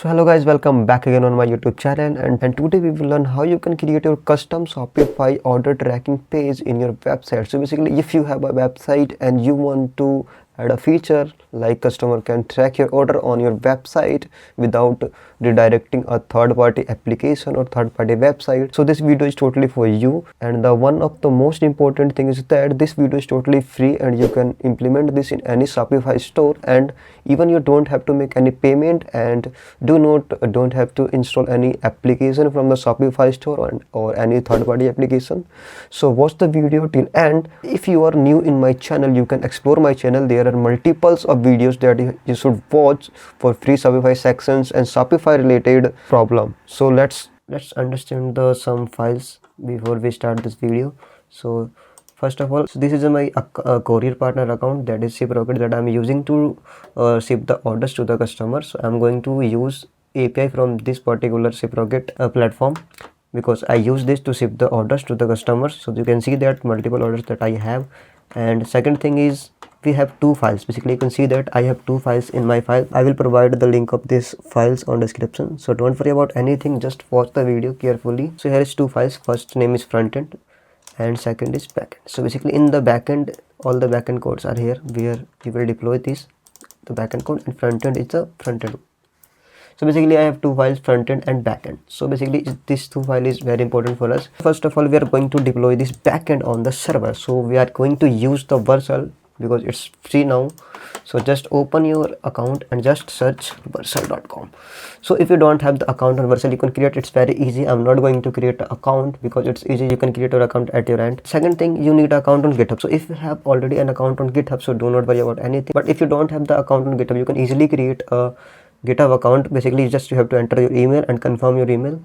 So hello guys, welcome back again on my YouTube channel, and today we will learn how you can create your custom Shopify order tracking page in your website. So basically, if you have a website and you want to add a feature like customer can track your order on your website without redirecting a third-party application or third-party website, so this video is totally for you. And the one of the most important thing is that this video is totally free and you can implement this in any Shopify store, and even you don't have to make any payment and don't have to install any application from the Shopify store or any third-party application. So watch the video till end. If you are new in my channel, you can explore my channel. There are multiples of videos that you should watch for free Shopify sections and Shopify related problem. So let's understand the some files before we start this video. So first of all, this is my courier partner account, that is ShipRocket, that I'm using to ship the orders to the customer. So I'm going to use API from this particular ShipRocket platform, because I use this to ship the orders to the customers. So you can see that multiple orders that I have. And second thing is, we have two files. Basically, you can see that I have two files in my file. I will provide the link of these files on description, so don't worry about anything, just watch the video carefully. So here is two files. First name is frontend and second is backend. So basically in the backend, all the backend codes are here where we will deploy this, the backend code, and frontend is the frontend. So basically I have two files, frontend and backend. So basically this two file is very important for us. First of all, we are going to deploy this backend on the server. So we are going to use the Vercel because it's free now. So just open your account and just search vercel.com. So if you don't have the account on Vercel, you can create. It's very easy. I'm not going to create an account because it's easy. You can create your account at your end. Second thing, you need an account on GitHub. So if you have already an account on GitHub, so do not worry about anything. But if you don't have the account on GitHub, you can easily create a GitHub account. Basically just you have to enter your email and confirm your email,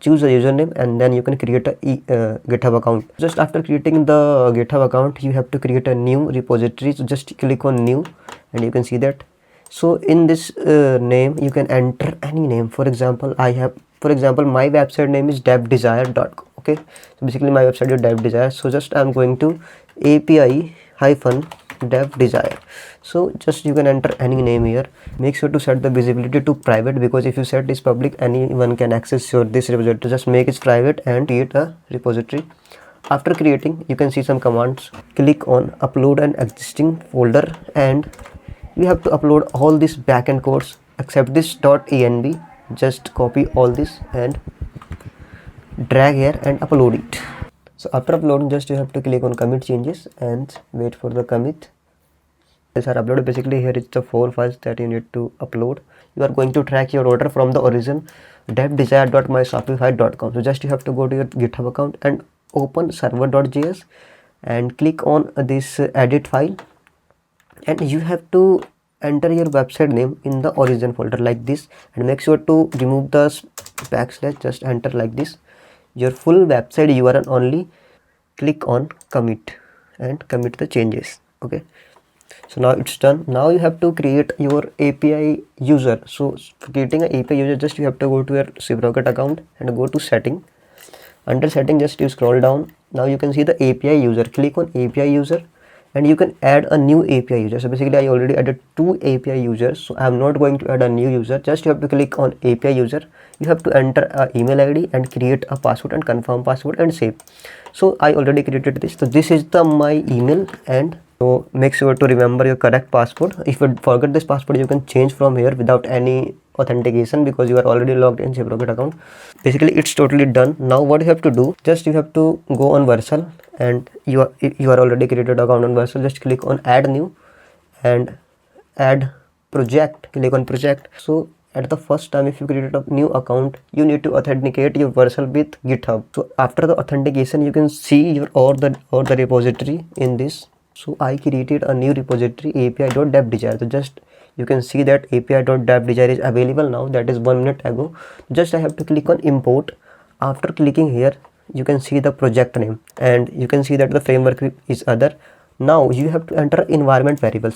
choose a username, and then you can create a GitHub account. Just after creating the GitHub account, you have to create a new repository. So just click on new and you can see that. So in this name you can enter any name. For example, my website name is devdesire.com. okay, so basically my website is devdesire. So just I'm going to API -devdesire. So just you can enter any name here. Make sure to set the visibility to private, because if you set this public, anyone can access this repository. Just make it private and create a repository. After creating, you can see some commands. Click on upload an existing folder, and you have to upload all these backend codes except this .env. Just copy all this and drag here and upload it. So after uploading, just you have to click on commit changes and wait for the commit. These are uploaded. Basically here is the 4 files that you need to upload. You are going to track your order from the origin devdesire.myshopify.com. so just you have to go to your GitHub account and open server.js and click on this edit file, and you have to enter your website name in the origin folder like this, and make sure to remove the backslash. Just enter like this your full website URL only. Click on commit and commit the changes. Okay, so now it's done. Now you have to create your API user. So for creating an API user, just you have to go to your ShipRocket account and go to setting. Under setting, just you scroll down. Now you can see the API user. Click on API user and you can add a new API user. So basically I already added 2 API users, so I'm not going to add a new user. Just you have to click on API user. You have to enter an email ID and create a password and confirm password and save. So I already created this. So this is my email, and so make sure to remember your correct password. If you forget this password, you can change from here without any authentication, because you are already logged in ShipRocket account. Basically it's totally done. Now what you have to do, just you have to go on Vercel, and you are already created account on Vercel. Just click on add new and add project. Click on project. So at the first time, if you create a new account, you need to authenticate your Vercel with GitHub. So after the authentication, you can see your or the repository in this. So I created a new repository, api.devdesire. So just you can see that api.devdesire is available now. That is 1 minute ago. Just I have to click on import. After clicking here, you can see the project name, and you can see that the framework is other. Now you have to enter environment variable.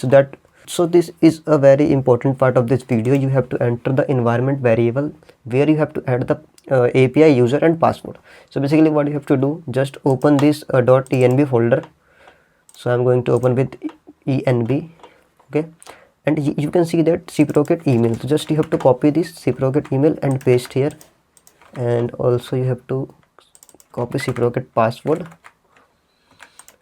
So this is a very important part of this video. You have to enter the environment variable where you have to add the API user and password. So basically what you have to do, just open this .env folder. So I'm going to open with env. Okay, and you can see that reciprocate email. So just you have to copy this reciprocate email and paste here, and also you have to copy reciprocate password,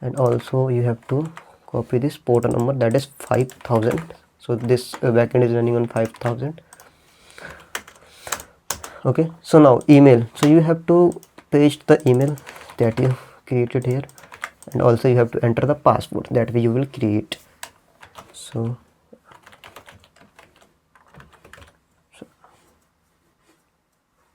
and also you have to copy this port number, that is 5000. So this backend is running on 5000. Okay, so now email. So you have to paste the email that you created here, and also you have to enter the password that you will create. So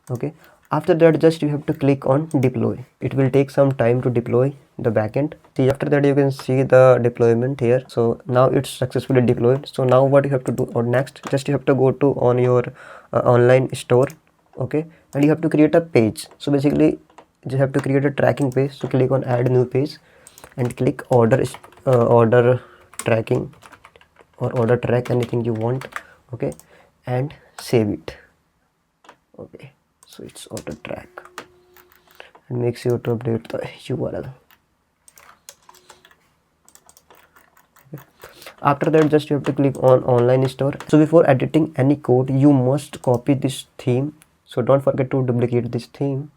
okay, after that just you have to click on deploy. It will take some time to deploy the backend. See, after that you can see the deployment here. So now it's successfully deployed. So now what you have to do or next, just you have to go to on your online store. Okay, and you have to create a page. So basically you have to create a tracking page. So click on add new page and click order tracking or order track, anything you want. Okay, and save it. Okay, so it's auto track, and make sure to update the URL. Okay. After that just you have to click on online store. So before editing any code you must copy this theme. So don't forget to duplicate this theme,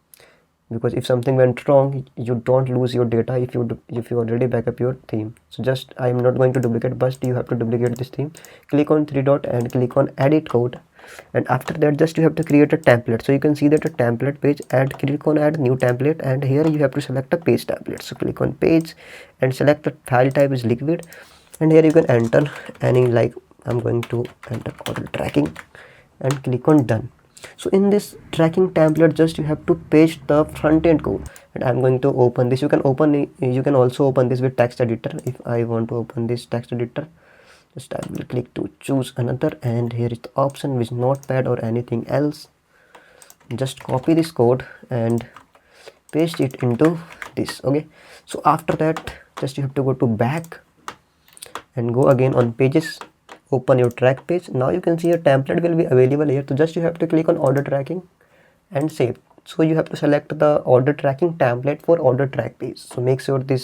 because if something went wrong you don't lose your data if you already backup your theme. So just I am not going to duplicate, but you have to duplicate this theme. Click on three dot and click on edit code, and after that just you have to create a template. So you can see that a template page, and click on add new template, and here you have to select a page template. So click on page and select the file type is liquid, and here you can enter any, like I'm going to enter order tracking, and click on done. So in this tracking template just you have to paste the front end code, and I'm going to open this. You can also open this with text editor. If I want to open this text editor, just I will click to choose another, and here is the option with notepad or anything else. Just copy this code and paste it into this. Okay, so after that just you have to go to back and go again on pages, open your track page. Now you can see your template will be available here. So just you have to click on order tracking and save. So you have to select the order tracking template for order track page. So make sure to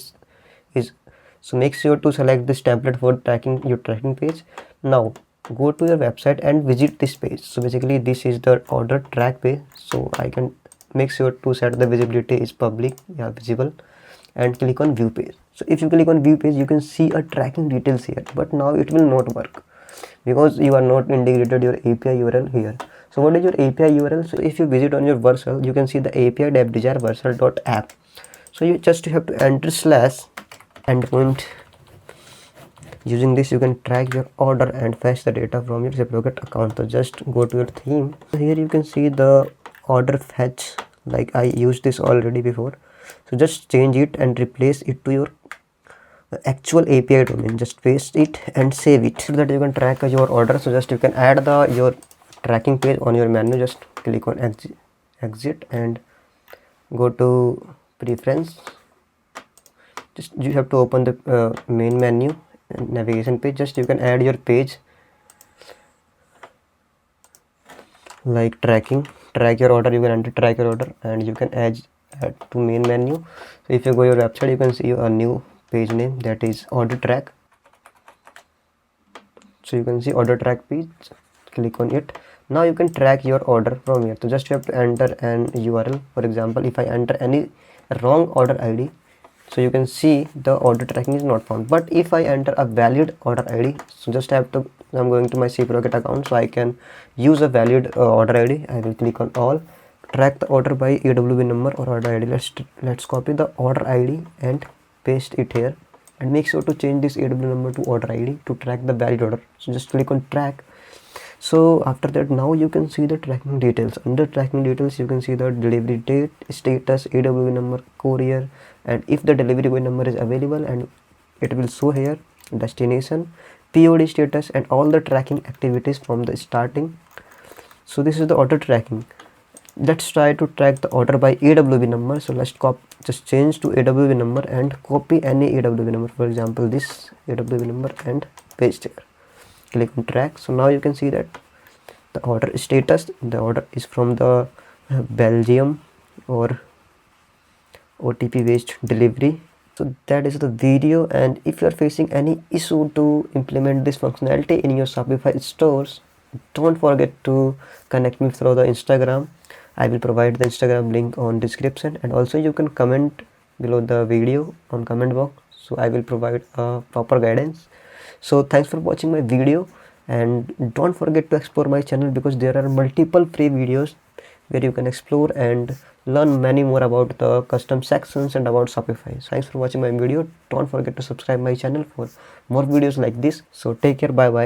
select this template for tracking your tracking page. Now go to your website and visit this page. So basically this is the order track page. So I can make sure to set the visibility is public, yeah, visible, and click on view page. So if you click on view page you can see a tracking details here, but now it will not work because you are not integrated your API URL here. So what is your API URL? So if you visit on your Vercel, you can see the API-desire vercel.app. So you have to enter slash endpoint. Using this you can track your order and fetch the data from your reciprocate account. So just go to your theme. So here you can see the order fetch, like I used this already before. So just change it and replace it to your actual API domain. Just paste it and save it so that you can track your order. So just you can add your tracking page on your menu. Just click on exit and go to preference. Just you have to open the main menu and navigation page. Just you can add your page like track your order. You can enter track your order, and you can add to main menu. So if you go your website you can see a new page name, that is order track. So you can see order track page, click on it. Now you can track your order from here. So just you have to enter an URL. For example, if I enter any wrong order ID, so you can see the order tracking is not found. But if I enter a valid order ID, so just I'm going to my reciprocate account, so I can use a valid order ID. I will click on all, track the order by AWB number or order ID. Let's copy the order ID and paste it here, and make sure to change this AWB number to order ID to track the valid order. So just click on track. So after that now you can see the tracking details. Under tracking details you can see the delivery date, status, AWB number, courier, and if the delivery boy number is available, and it will show here destination, POD status, and all the tracking activities from the starting. So this is the order tracking. Let's try to track the order by AWB number. So let's just change to AWB number and copy any AWB number, for example this AWB number, and paste here. Click on track. So now you can see that the order status, the order is from the Belgium or OTP based delivery, So that is the video, and if you are facing any issue to implement this functionality in your Shopify stores, don't forget to connect me through the Instagram. I will provide the Instagram link on description, and also you can comment below the video on comment box, so I will provide a proper guidance. So thanks for watching my video, and don't forget to explore my channel because there are multiple free videos where you can explore and learn many more about the custom sections and about Shopify. Thanks for watching my video. Don't forget to subscribe my channel for more videos like this. So take care. Bye bye.